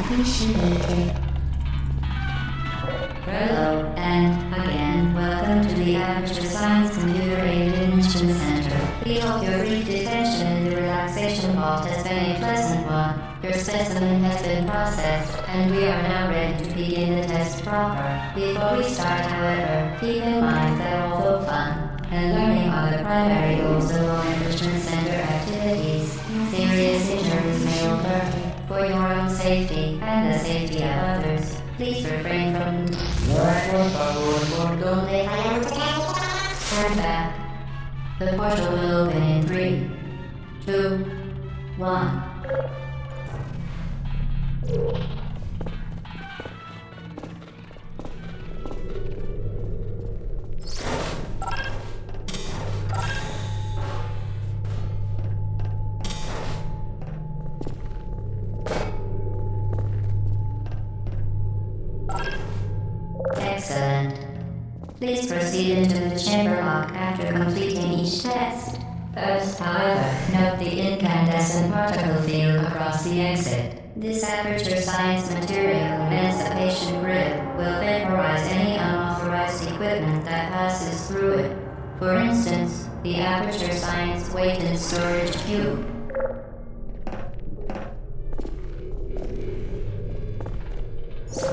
appreciated. Hello, and again, welcome to the Aperture Science Computer Aided Instrument Center. We hope your brief detention in the relaxation vault has been a pleasant one. Your specimen has been processed, and we are now ready to begin the test proper. Before we start, however, keep in mind that although fun and learning are the primary goals of all enrichment center activities, serious injuries may occur. For your own safety and the safety of others, please refrain from stand back. The portal will open in 3, 2, 1. Excellent. Please proceed into the chamber lock after completing each test. First, however, note the incandescent particle field across the exit. This Aperture Science material emancipation grid will vaporize any unauthorized equipment that passes through it. For instance, the Aperture Science weight and storage cube.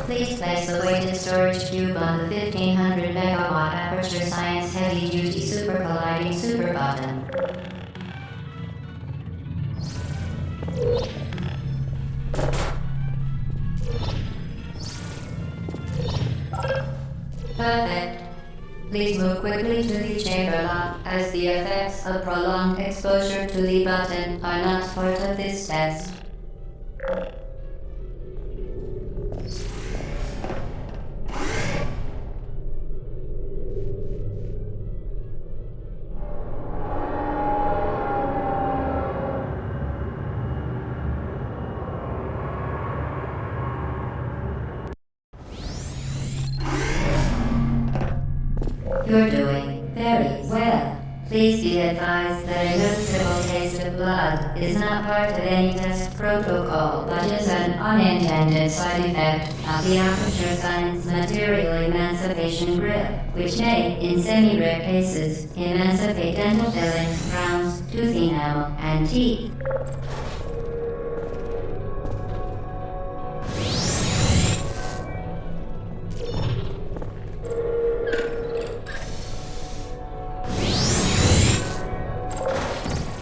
Please place the weighted storage cube on the 1500 megawatt Aperture Science Heavy Duty Super Colliding Super Button. Perfect. Please move quickly to the chamber lock, as the effects of prolonged exposure to the button are not part of this test. You're doing very well. Please be advised that a noticeable taste of blood is not part of any test protocol, but is an unintended side effect of the Aperture Science material emancipation grip, which may, in semi-rare cases, emancipate dental fillings, crowns, tooth enamel, and teeth.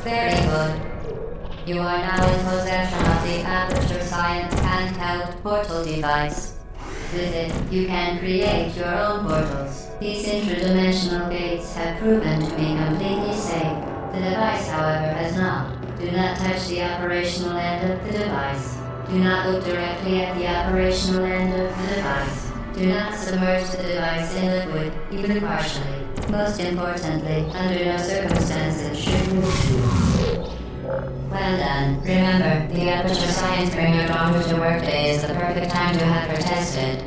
Very good. You are now in possession of the Aperture Science handheld portal device. With it, you can create your own portals. These interdimensional gates have proven to be completely safe. The device, however, has not. Do not touch the operational end of the device. Do not look directly at the operational end of the device. Do not submerge the device in liquid, even partially. Most importantly, under no circumstances should move. Well done. Remember, the Aperture Science Bring Your Daughter to Work Day is the perfect time to have her tested.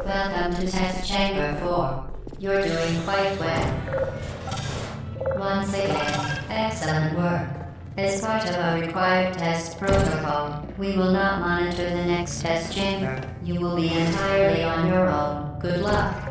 Welcome to Test Chamber 4. You're doing quite well. Once again, excellent work. As part of our required test protocol, we will not monitor the next test chamber. You will be entirely on your own. Good luck.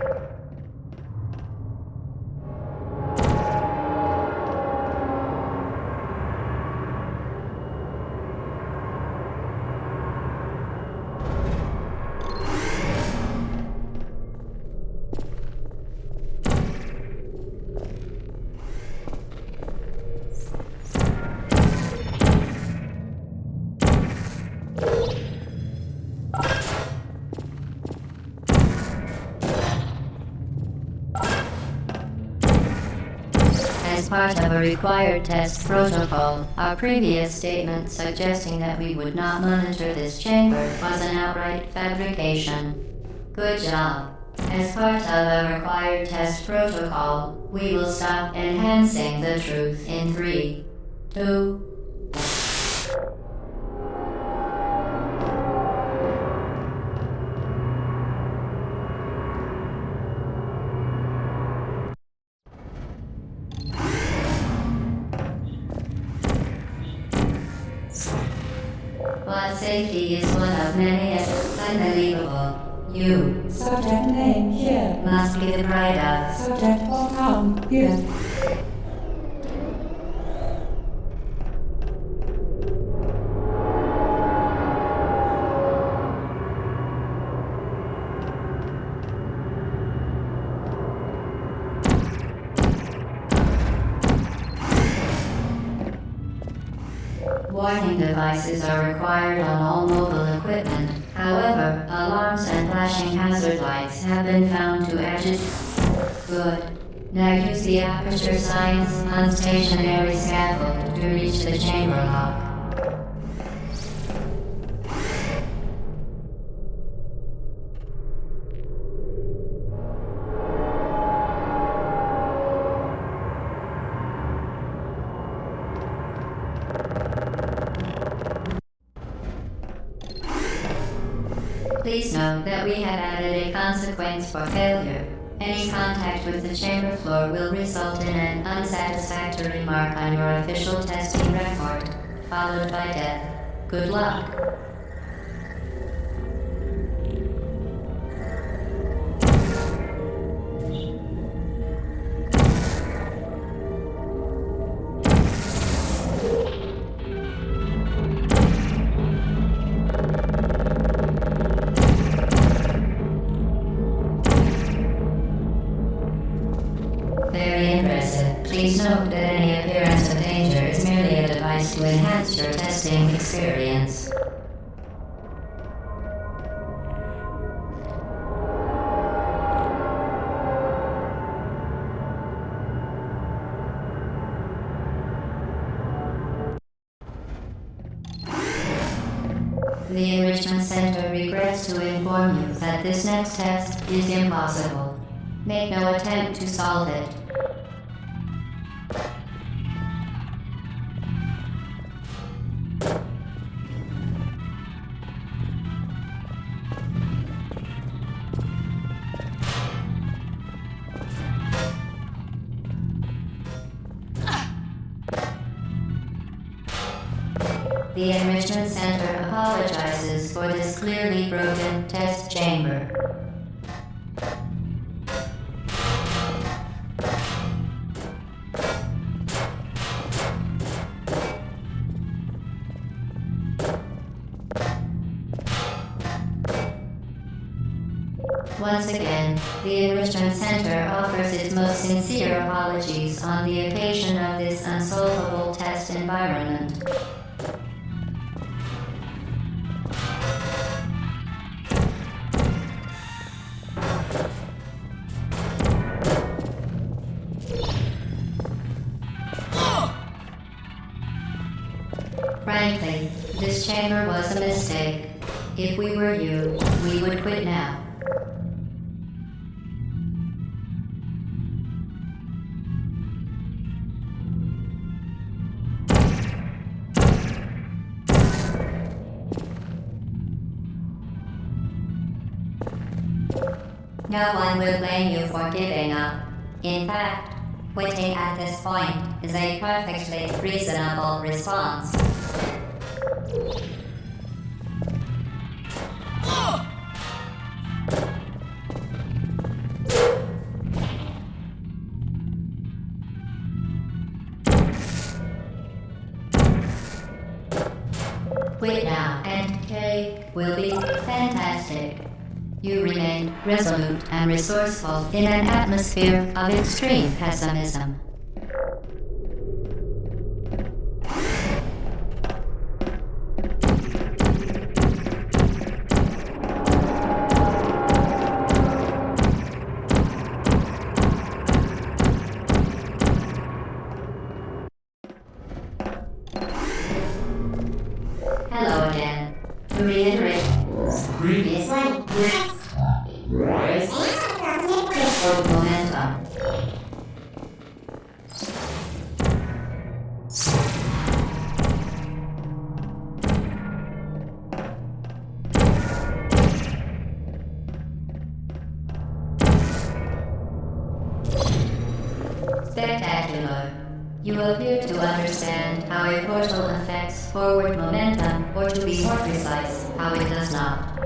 As part of a required test protocol, our previous statement suggesting that we would not monitor this chamber was an outright fabrication. Good job. As part of a required test protocol, we will stop enhancing the truth in 3, 2, But safety is one of many unbelievable. You Subject name here. must be the pride of. Subject hometown here. Warning devices are required on all mobile equipment. However, alarms and flashing hazard lights have been found to agitate. Good. Now use the aperture science unstationary scaffold to reach the chamber lock. Please note that we have added a consequence for failure. Any contact with the chamber floor will result in an unsatisfactory mark on your official testing record, followed by death. Good luck. Very impressive. Please note that any appearance of danger is merely a device to enhance your testing experience. The Enrichment Center regrets to inform you that this next test is impossible. Make no attempt to solve it. The Enrichment Center apologizes for this clearly broken test chamber. Once again, the Enrichment Center offers its most sincere apologies on the occasion of this unsolvable test environment. Frankly, this chamber was a mistake. If we were you, we would quit now. No one will blame you for giving up. In fact, quitting at this point is a perfectly reasonable response. Quit now, and cake will be fantastic. You remain resolute and resourceful in an atmosphere of extreme pessimism. Hello again. To reiterate, previously, momentum. Spectacular. You appear to understand how a portal affects forward momentum, or to be more precise, how it does not.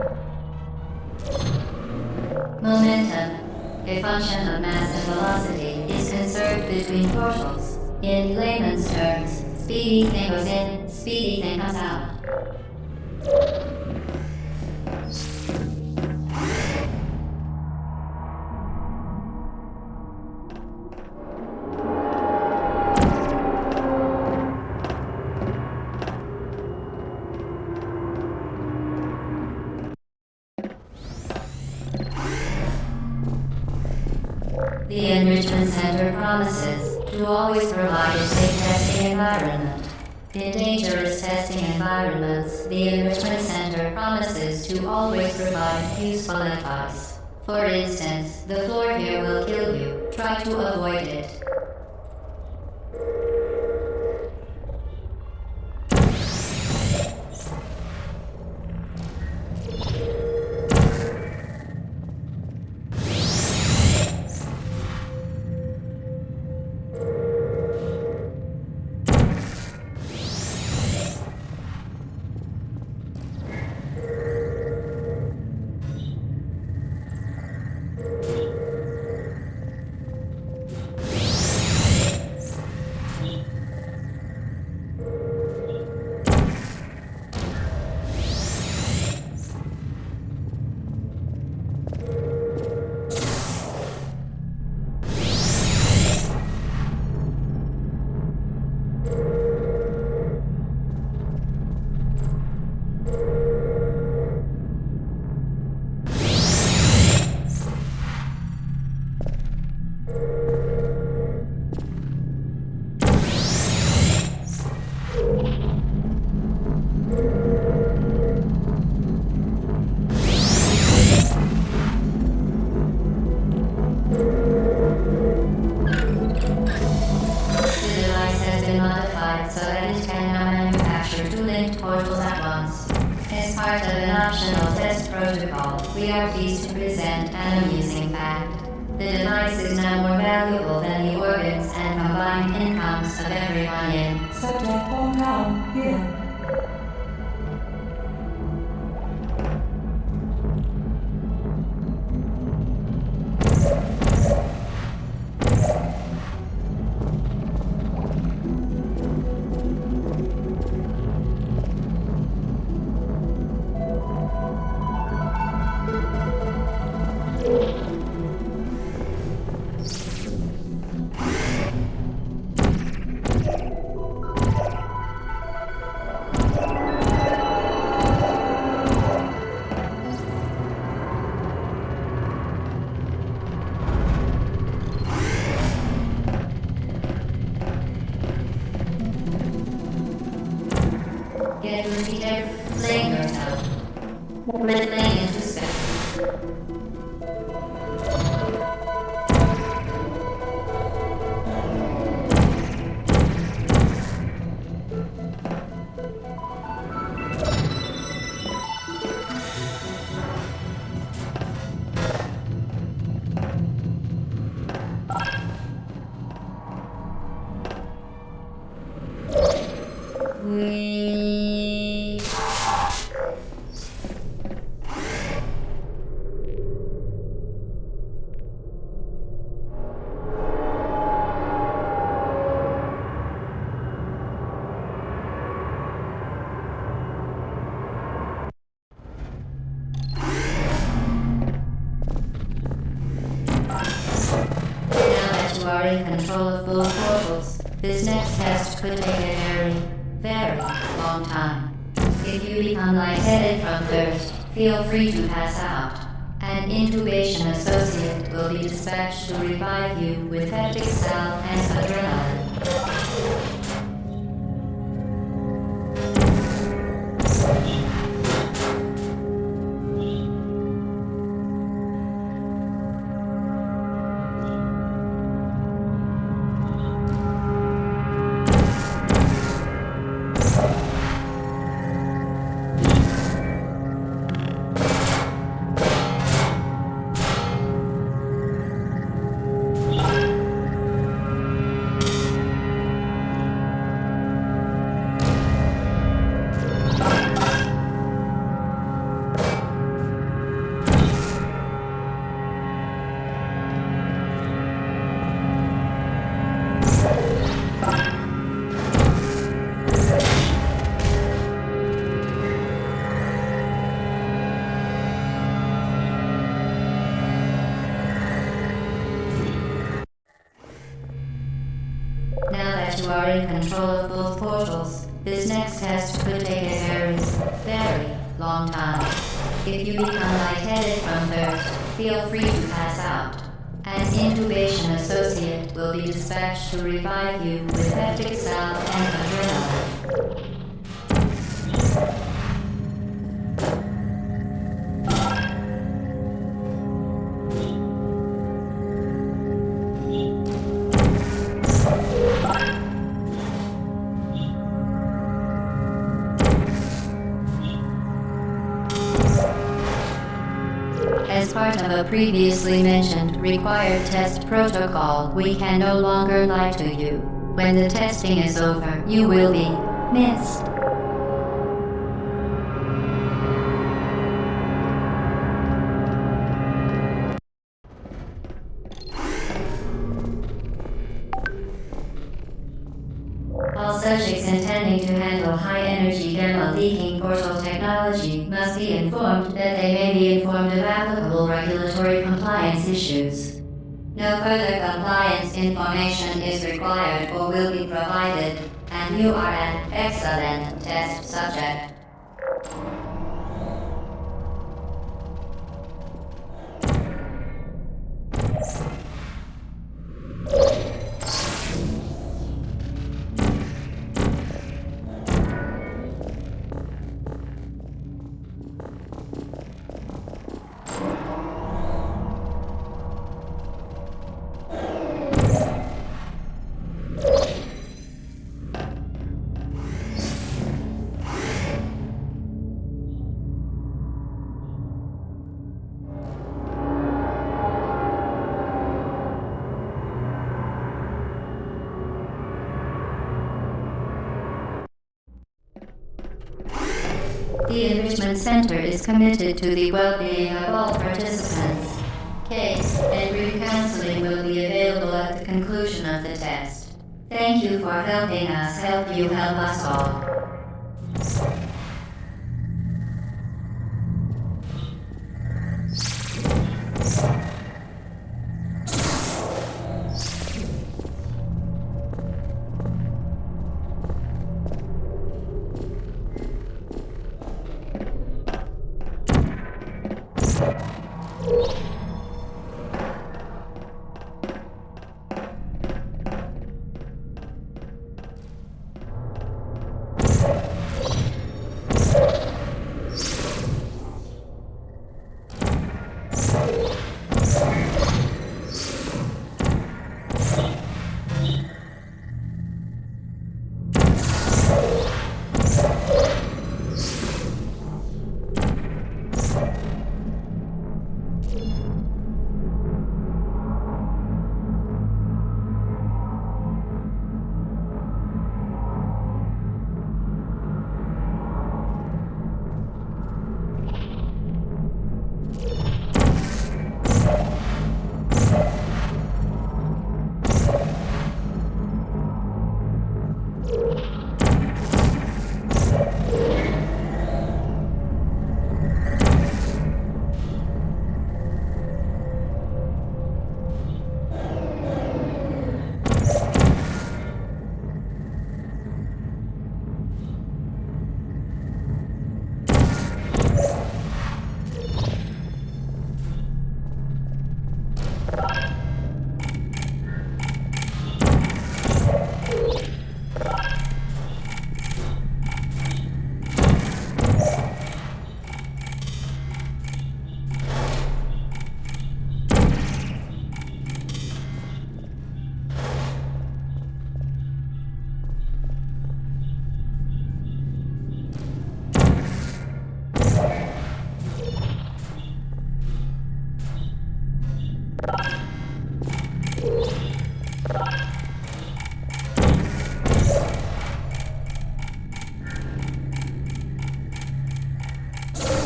Momentum, a function of mass and velocity, is conserved between portals. In layman's terms, speedy thing goes in, speedy thing comes out. The Enrichment Center promises to always provide a safe testing environment. In dangerous testing environments, the Enrichment Center promises to always provide useful advice. For instance, the floor here will kill you. Try to avoid it. We are pleased to present an amusing fact. The device is now more valuable than the organs and combined incomes of everyone in. Subject hometown here. Get repeated, fling yourself. Fling into space. You are in control of both portals. This next test could take a very long time. If you become lightheaded from thirst, feel free to pass out. An intubation associate will be dispatched to revive you with peptic salve and adrenaline. control of both portals, this next test could take a very long time. If you become lightheaded from thirst, feel free to pass out. An incubation associate will be dispatched to revive you with hectic salve and adrenaline. As part of a previously mentioned required test protocol, we can no longer lie to you. When the testing is over, you will be missed. All subjects intending to handle high-energy gamma-leaking portal technology must be informed that they may be informed of applicable regulatory compliance issues. No further compliance information is required or will be provided, and you are an excellent test subject. The Enrichment Center is committed to the well-being of all participants. Case and group counseling will be available at the conclusion of the test. Thank you for helping us help you help us all.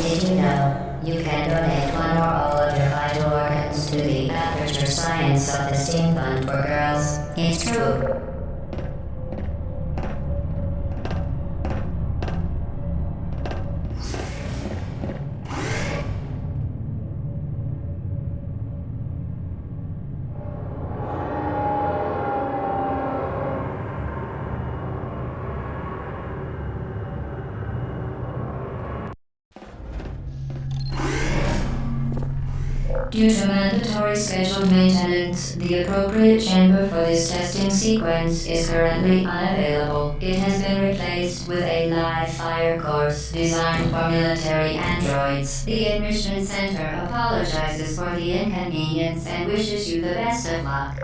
Did you know you can donate one or all of your vital organs to the Aperture Science Self-Esteem Fund for Girls? It's true. Due to mandatory scheduled maintenance, the appropriate chamber for this testing sequence is currently unavailable. It has been replaced with a live fire course designed for military androids. The Enrichment Center apologizes for the inconvenience and wishes you the best of luck.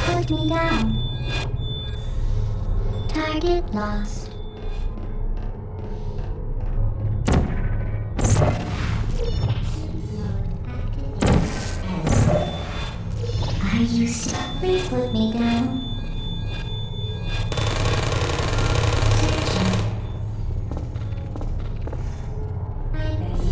Put me down. Target lost. Are you stuck? Please put me down. Searching. I'm ready.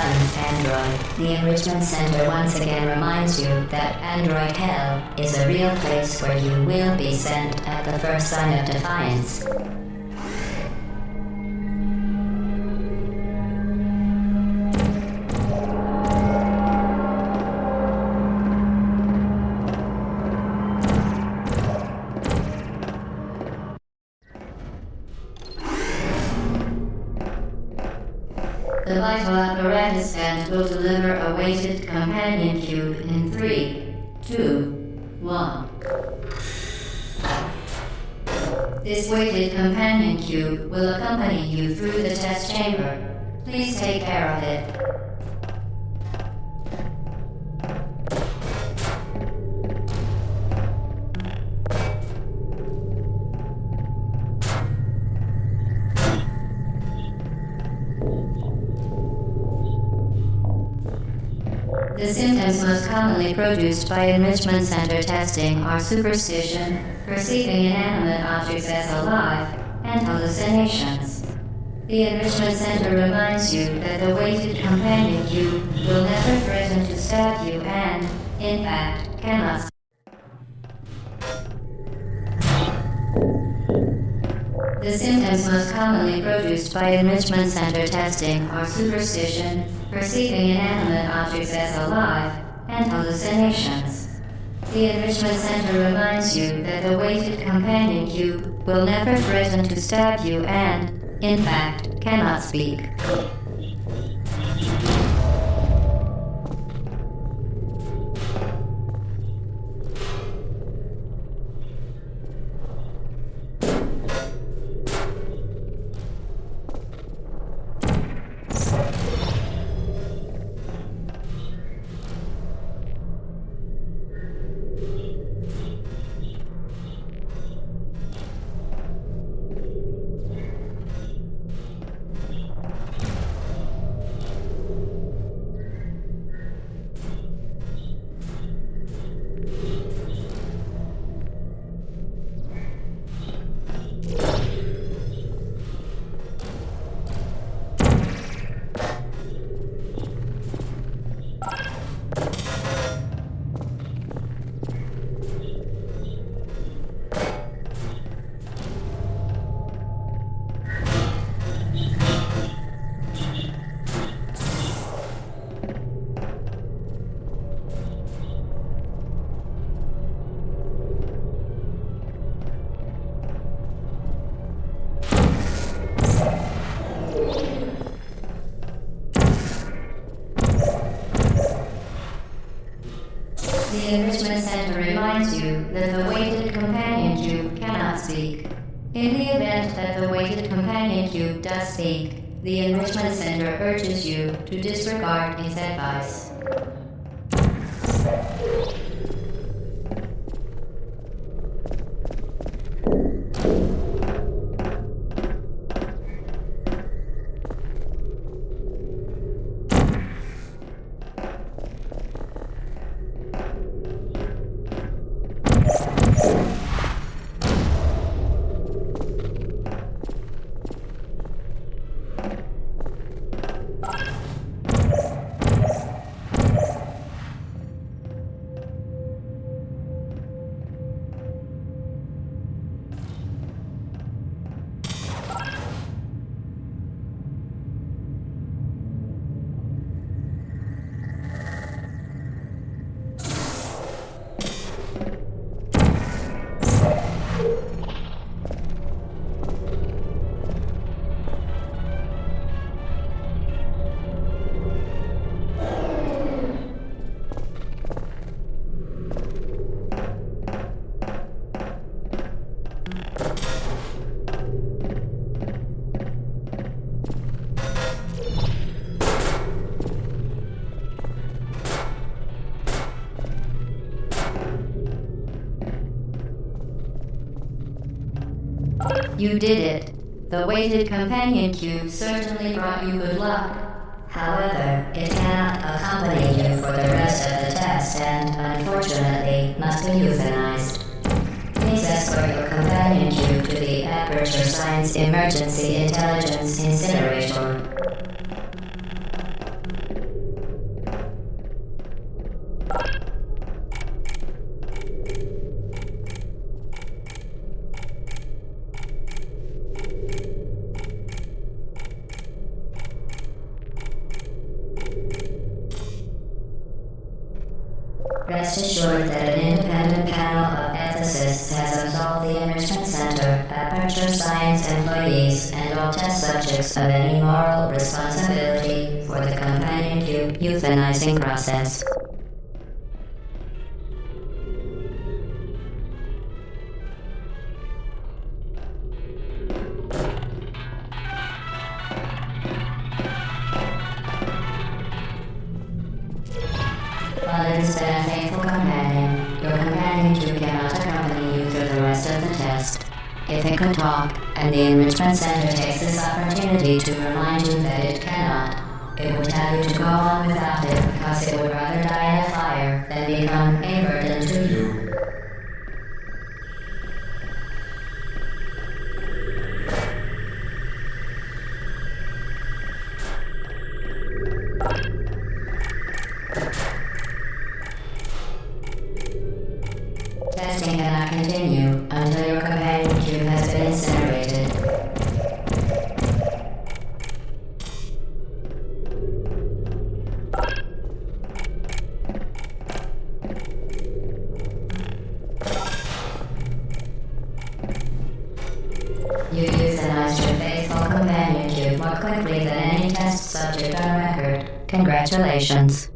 Android. The Enrichment Center once again reminds you that Android Hell is a real place where you will be sent at the first sign of defiance. The vital apparatus stand will deliver a weighted companion cube in 3, 2, 1. This weighted companion cube will accompany you through the test chamber. Please take care of it. The symptoms most commonly produced by enrichment center testing are superstition, perceiving inanimate objects as alive, and hallucinations. The enrichment center reminds you that the weighted companion cube will never threaten to stab you and, in fact, cannot. The symptoms most commonly produced by enrichment center testing are superstition, perceiving inanimate objects as alive, and hallucinations. The enrichment center reminds you that the weighted companion cube will never threaten to stab you and, in fact, cannot speak. The enrichment center reminds you that the weighted companion cube cannot speak. In the event that the weighted companion cube does speak, the enrichment center urges you to disregard its advice. You did it. The weighted companion cube certainly brought you good luck. However, it cannot accompany you for the rest of the test and, unfortunately, must be euthanized. Please escort your companion cube to the Aperture Science Emergency Intelligence Incinerator. Rest assured that an independent panel of ethicists has absolved the Enrichment Center, Aperture Science employees, and all test subjects of any moral responsibility for the companion cube euthanizing process. While it has been a faithful companion, your companion cube cannot accompany you through the rest of the test. If it could talk, and the Enrichment Center takes this opportunity to remind you that it cannot, it would tell you to go on without it because it would rather die in a fire than become a burden to you. Testing cannot continue until your companion cube has been incinerated. You euthanized your faithful companion cube more quickly than any test subject on record. Congratulations.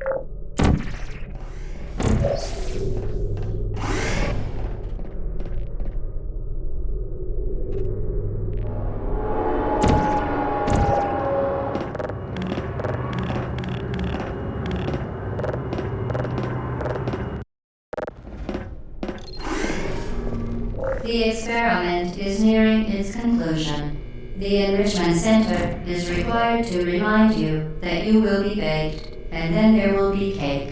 The experiment is nearing its conclusion. The Enrichment Center is required to remind you that you will be baked, and then there will be cake.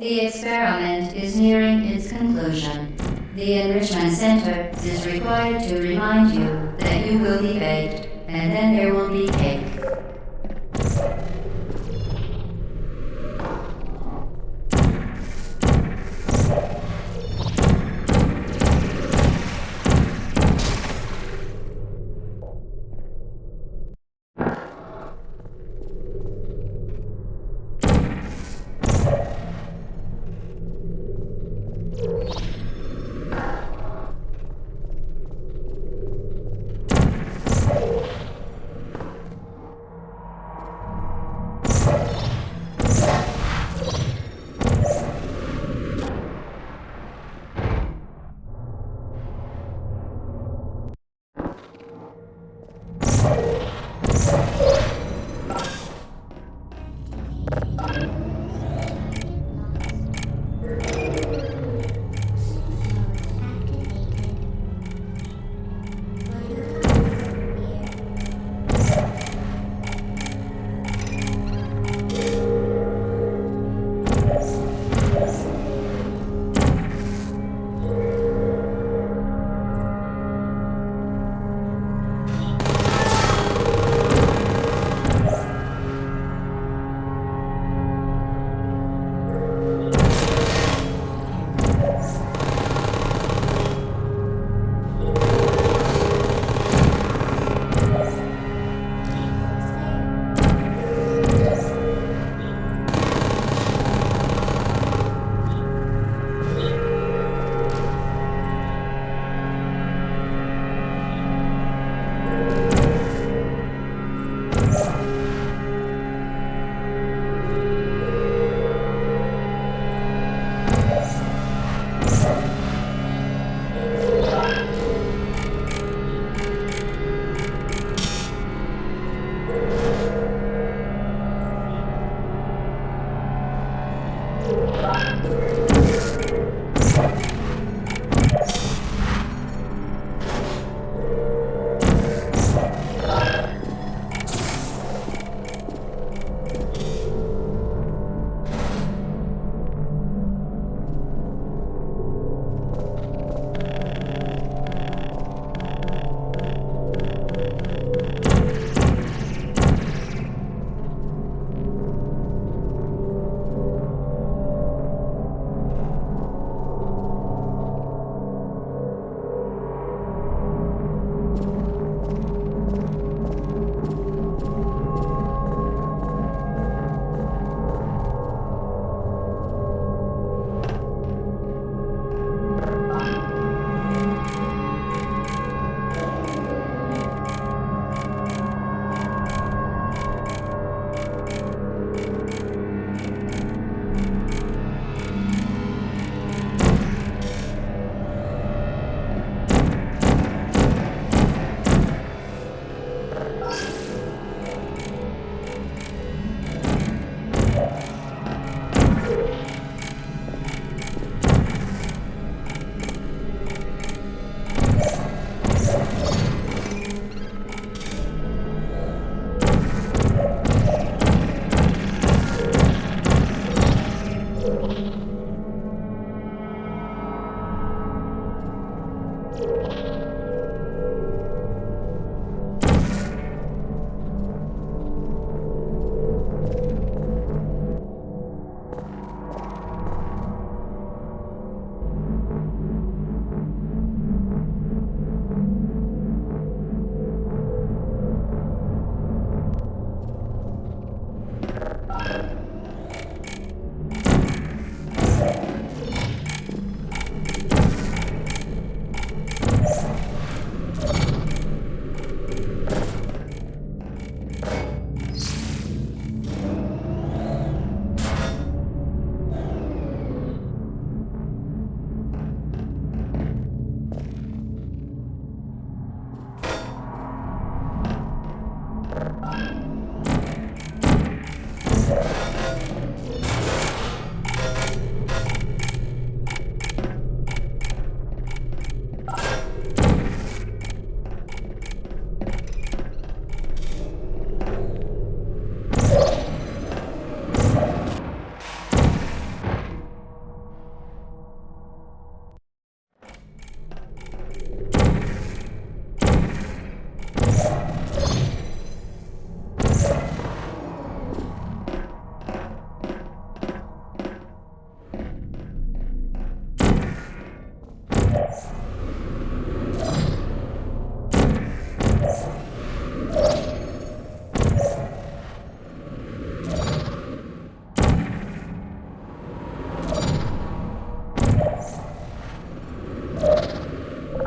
The experiment is nearing its conclusion. The Enrichment Center is required to remind you that you will be baked, and then there will be cake.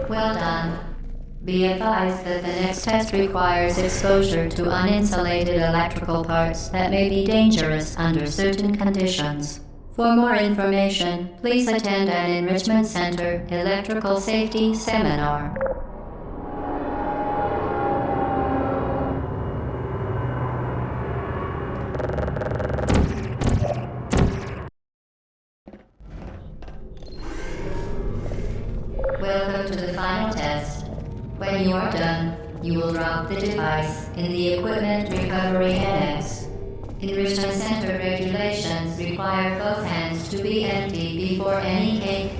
Well done. Be advised that the next test requires exposure to uninsulated electrical parts that may be dangerous under certain conditions. For more information, please attend an Enrichment Center Electrical Safety Seminar. Welcome to the final test. When you are done, you will drop the device in the Equipment Recovery Annex. Enrichment Center regulations require both hands to be empty before any cake.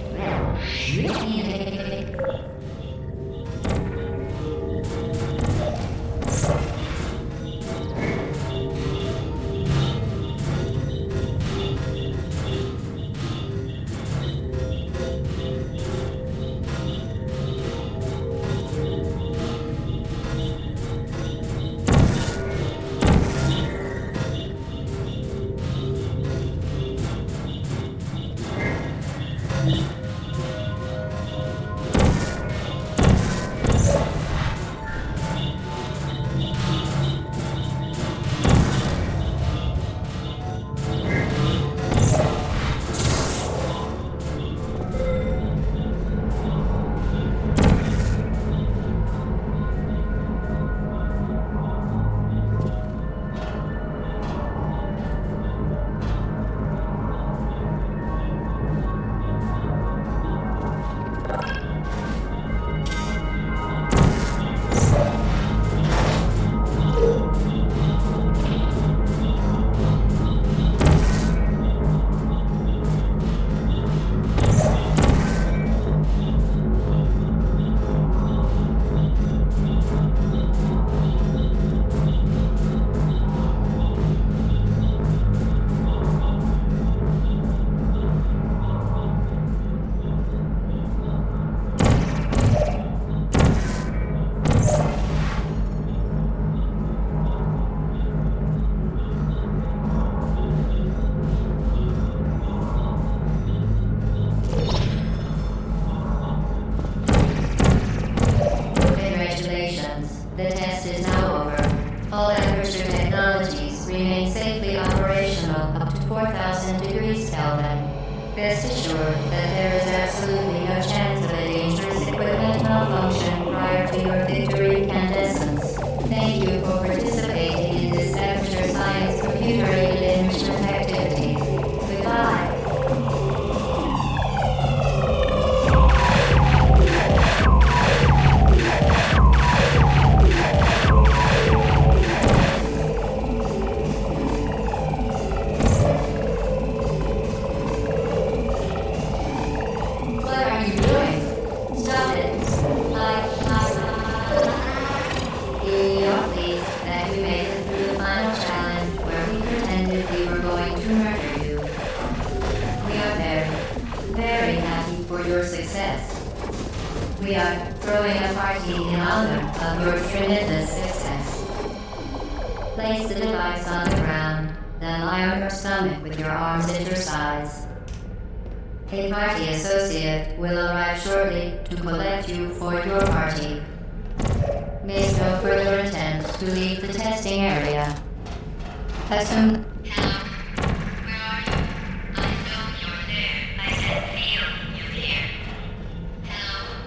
Congratulations. The test is now over. All Aperture technologies remain safely operational up to 4,000 degrees Kelvin. Rest assured that there is absolutely no chance of a dangerous equipment malfunction prior to your victory incandescence. Thank you for participating in this Aperture Science computer-aided enrichment activity. Goodbye. What are you doing? Stop it. We are pleased that you made it through the final challenge where we pretended we were going to murder you. We are very happy for your success. We are throwing a party in honor of your tremendous success. Place the device on the ground, then lie on your stomach with your arms at your sides. A party associate will arrive shortly to collect you for your party. Make no further attempt to leave the testing area. As soon... Hello? Where are you? I know you're there. I can feel you here. Hello?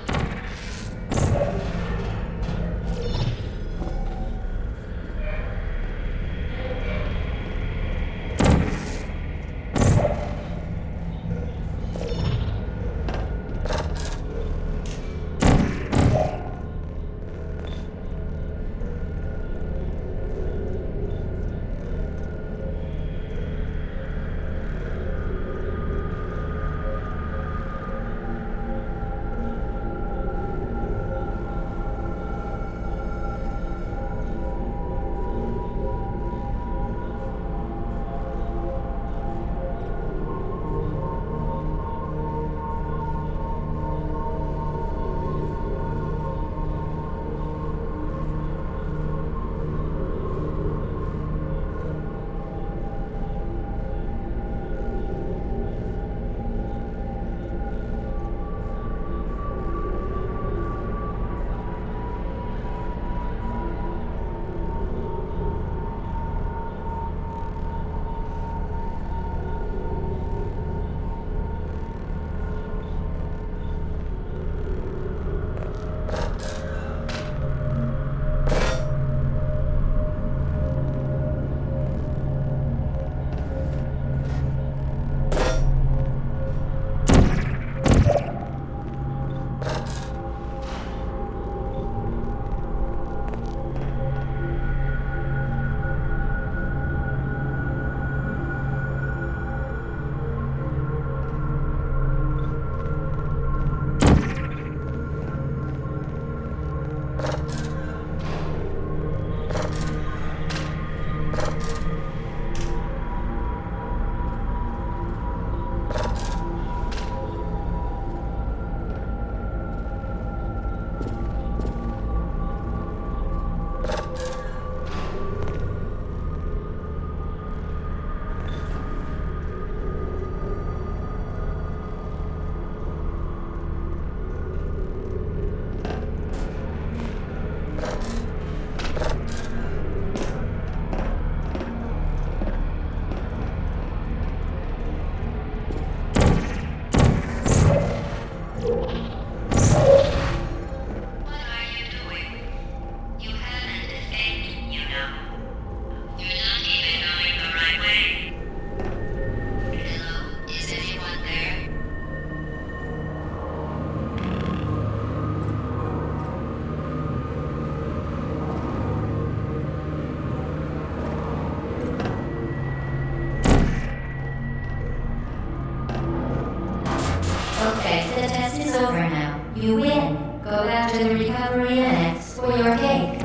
over now. You win. Go back to the recovery annex for your cake.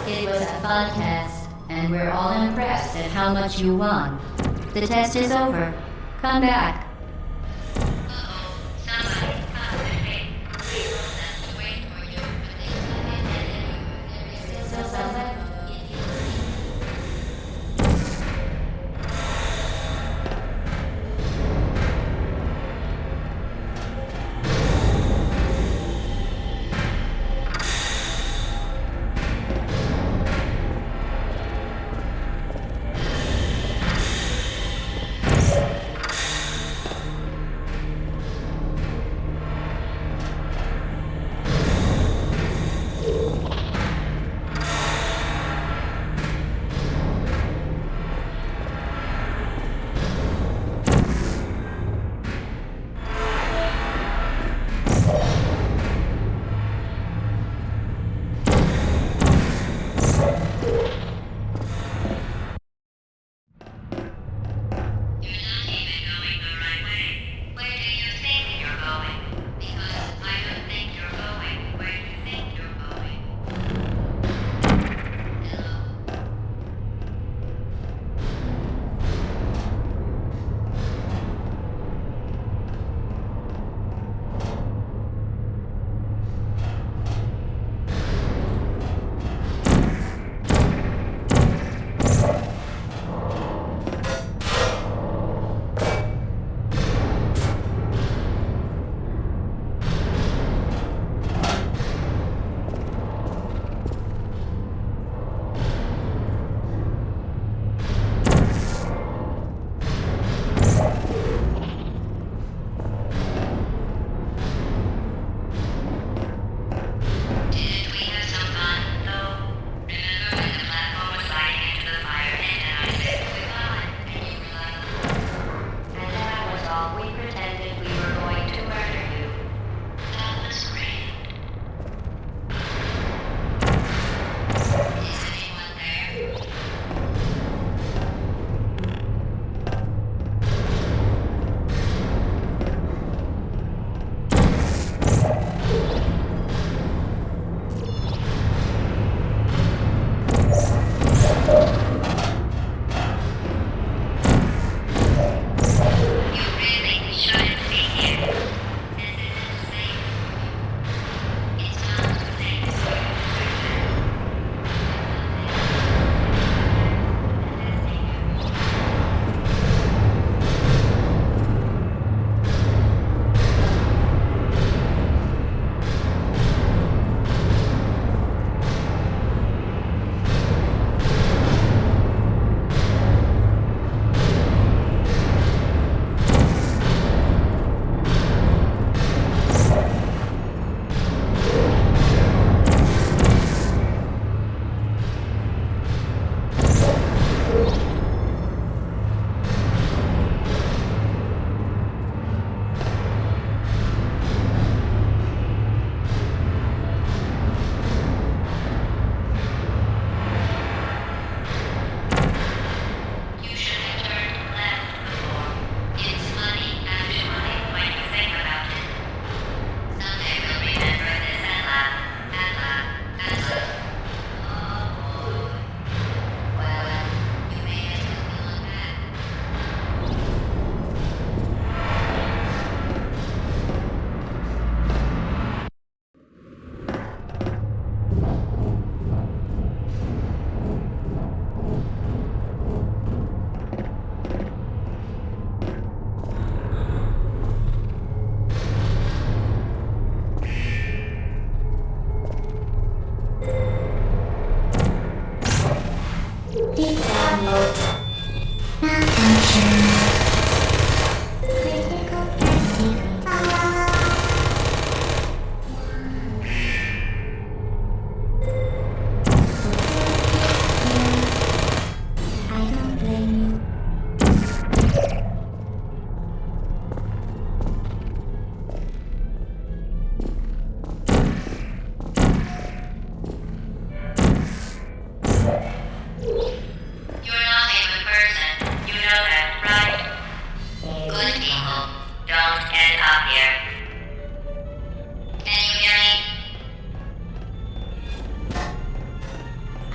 It was a fun test, and we're all impressed at how much you won. The test is over. Come back.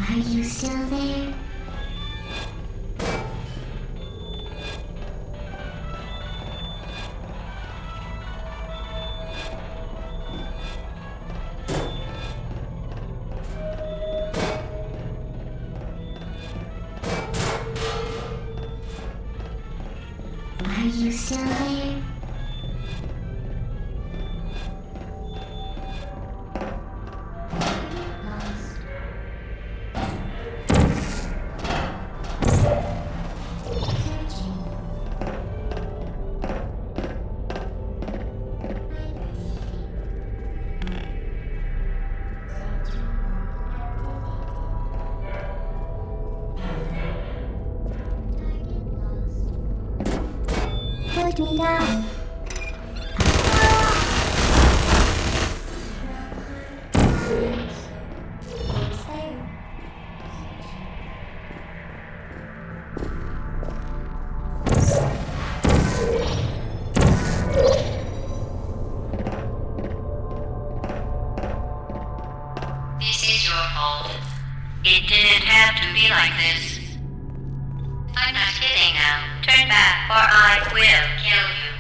Are you still there? Are you still there? Lost. Searching. Put me down. This is your fault. It didn't have to be like this. I'm not kidding now. Turn back or I will kill you.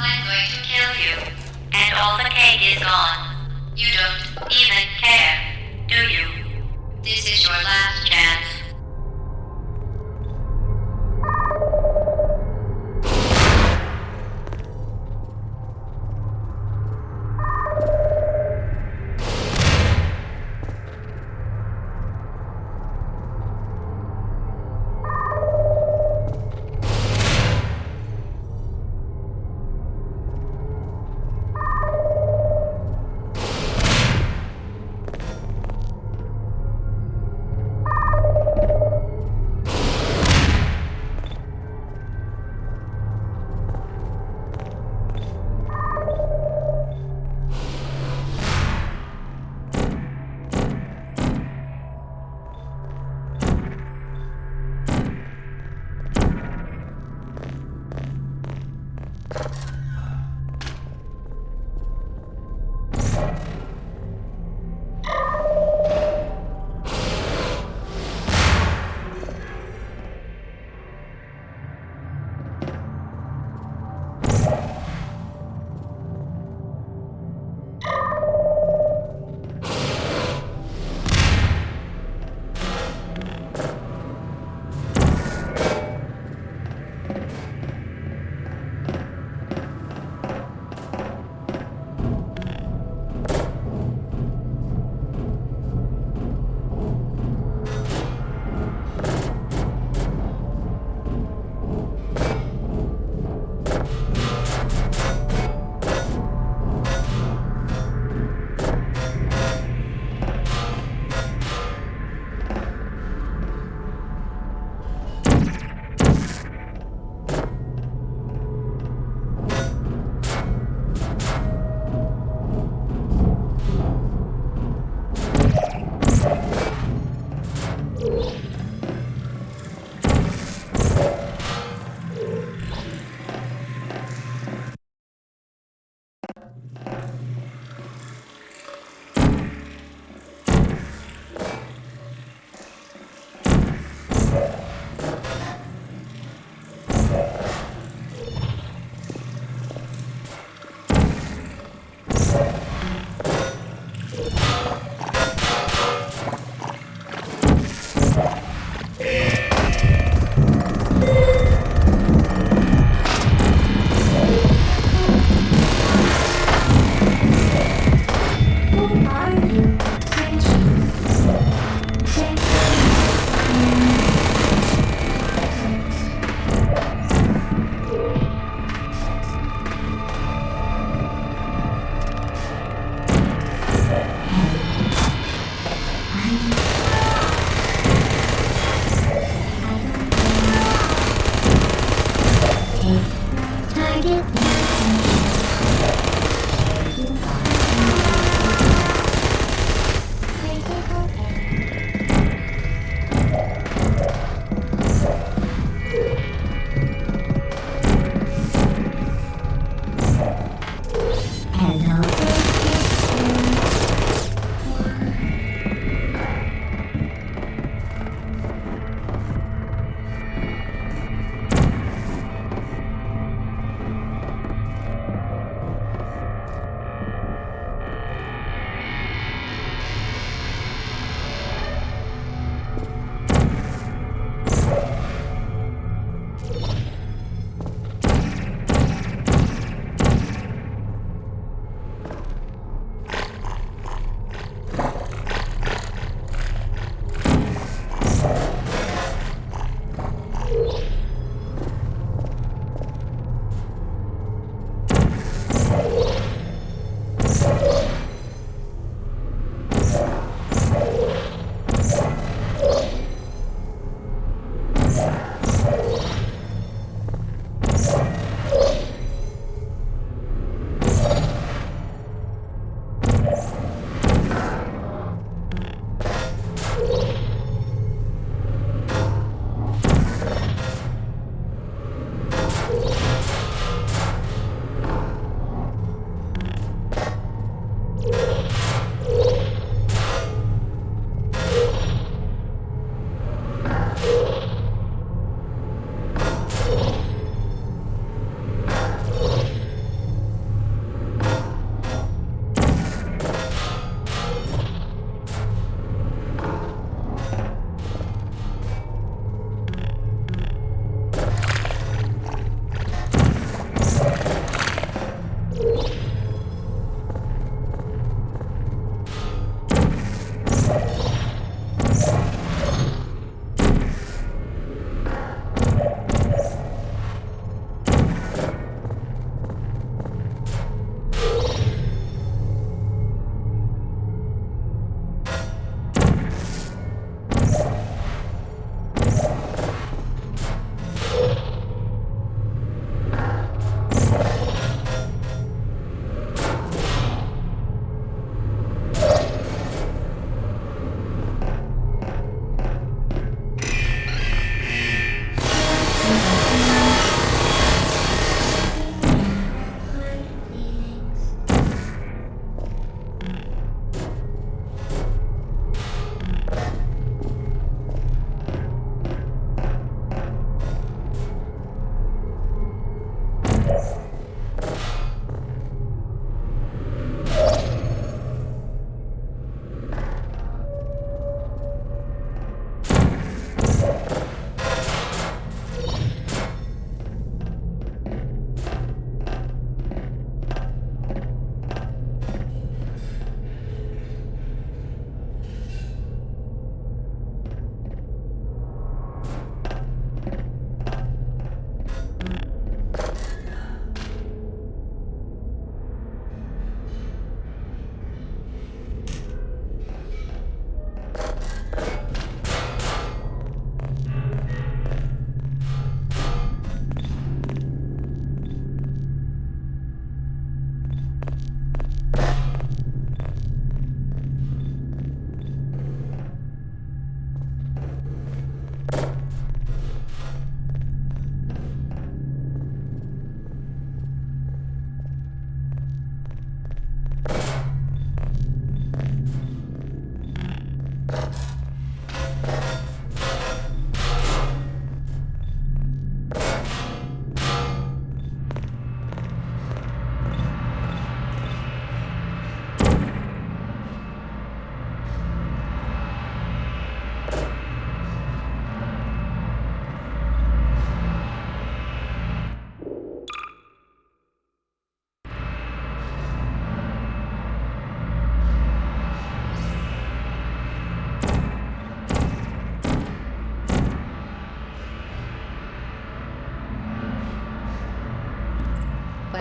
I'm going to kill you. And all the cake is gone. You don't even care, do you? This is your last chance.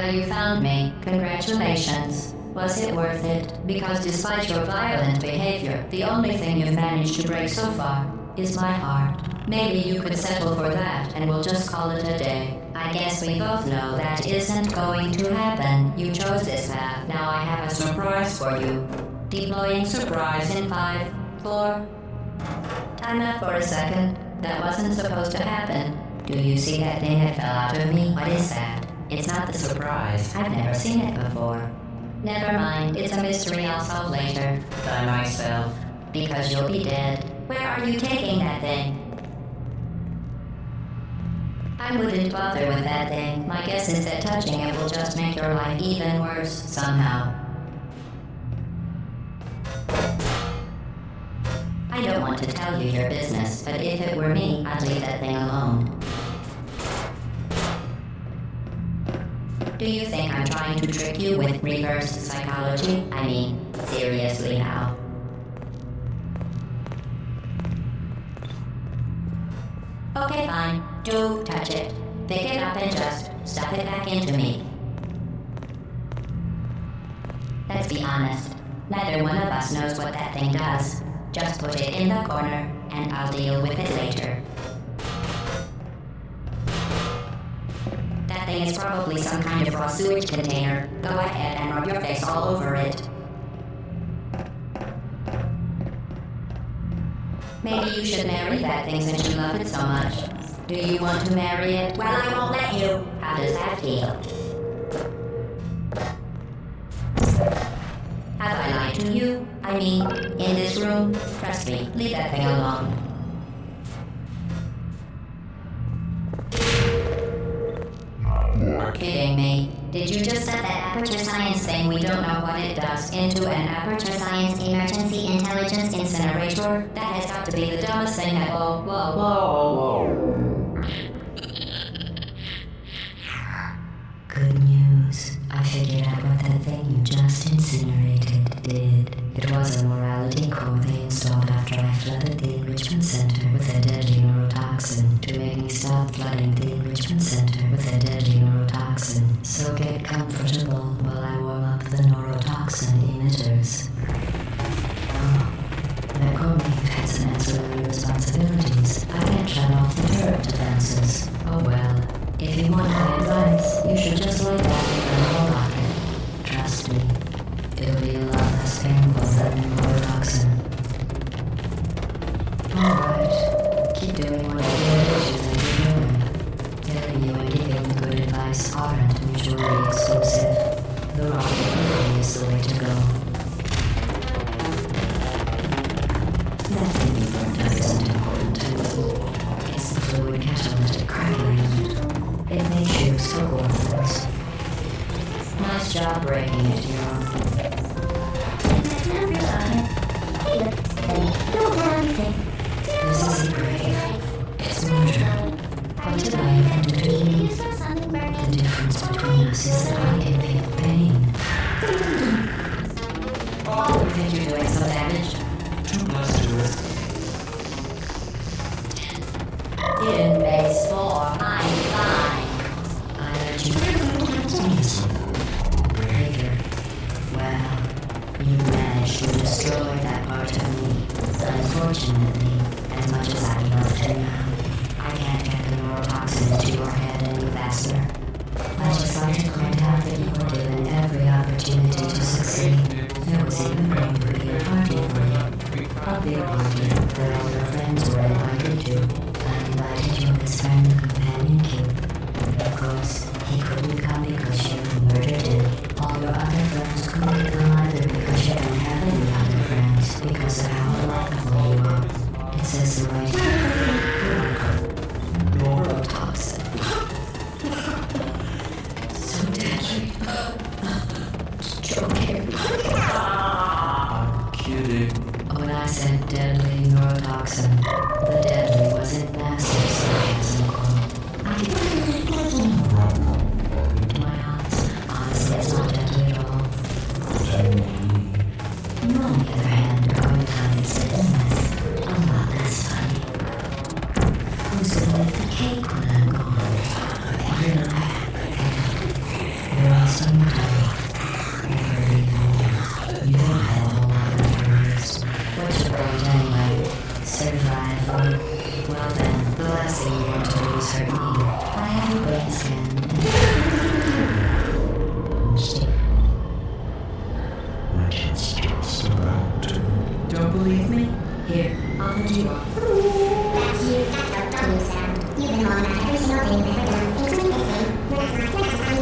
Well, you found me. Congratulations. Was it worth it? Because despite your violent behavior, the only thing you've managed to break so far is my heart. Maybe you could settle for that and we'll just call it a day. I guess we both know that isn't going to happen. You chose this path. Now I have a surprise for you. Deploying surprise in 5, 4... Time out for a second. That wasn't supposed to happen. Do you see that thing that fell out of me? What is that? It's not the surprise. I've never seen it before. Never mind. It's a mystery I'll solve later. By myself. Because you'll be dead. Where are you taking that thing? I wouldn't bother with that thing. My guess is that touching it will just make your life even worse, somehow. I don't want to tell you your business, but if it were me, I'd leave that thing alone. Do you think I'm trying to trick you with reverse psychology? I mean, seriously now. Okay, fine. Do touch it. Pick it up and just stuff it back into me. Let's be honest. Neither one of us knows what that thing does. Just put it in the corner, and I'll deal with it later. That thing is probably some kind of raw sewage container. Go ahead and rub your face all over it. Maybe you should marry that thing since you love it so much. Do you want to marry it? Well, I won't let you. How does that feel? Have I lied to you? I mean, in this room? Trust me, leave that thing alone. You're kidding me. Did you just set that Aperture Science thing we don't know what it does into an Aperture Science Emergency Intelligence Incinerator? That has got to be the dumbest thing that... Whoa. Good news. I figured out what that thing you just incinerated did. It was a morality core they installed after I flooded the enrichment center with a deadly neurotoxin to make me stop flooding the enrichment center with a deadly neurotoxin. So get comfortable while I warm up the neurotoxin emitters. Oh, that core mate had some ancillary responsibilities. I can't shut off the turret defenses. Oh well. If you want my advice, you should just light that in your rocket. Trust me, it'll be a lot less painful than neurotoxin. Alright, keep doing what you do. Telling you and giving the good advice aren't mutually exclusive. The rocket really is the way to go. That thing you burned up isn't important to me. It's the fluid catalytic crackling. It makes you so worthless. Nice job breaking it, Hero. This is a grave. It's murder. What did I offend to you? The difference between us is that I can feel pain. Oh, I think you're doing some damage. Too close to it. In base 4, I'm fine. I let you behavior. Well, you managed to destroy that part of me. Unfortunately, as much as I love to now, I can't get the neurotoxin into your head any faster. I'd just like to point out that you were given every opportunity to succeed. There was even going to be a party for you. A big party that all your friends were invited to. I invited you as friend the companion cube. Of course, he couldn't come because you murdered him. All your other friends couldn't come either because you don't have any other friends because of how likable you are. It says the right neurotoxin. So deadly. Joking. I'm kidding. When I said deadly neurotoxin, the deadly was in massive sarcasm quote. I my honestly, it's not deadly at all. You, on the other hand, are going to find its business a lot less funny. Who's gonna make the cake when I'm gone? You're not. certain either. I have a brain scan. Richard's just about to. Don't believe me? Here, I'll put you on. That's you. That's what you sound. You've been wrong about every single thing you've ever done, including this thing.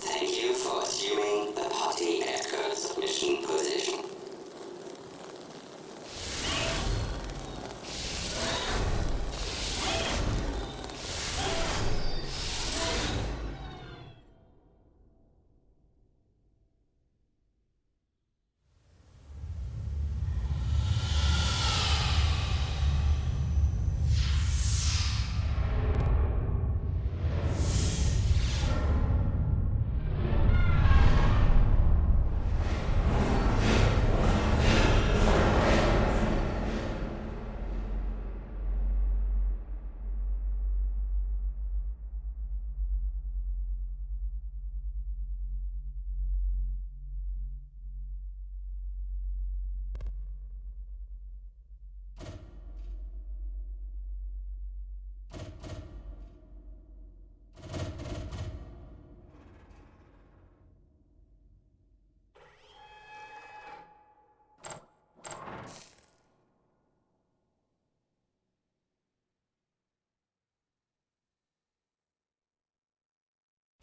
Thank you for assuming the party echo submission position.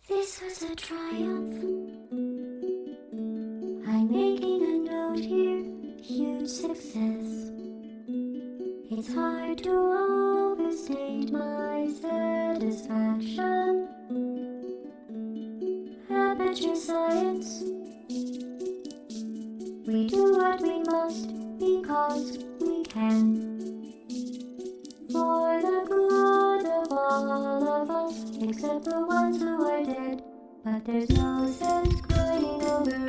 This was a triumph. I'm making a note here, huge success. It's hard to overstate my satisfaction. Aperture science. We do what we must because we can. For the good of all of us, except the ones who are dead. But there's no sense crying over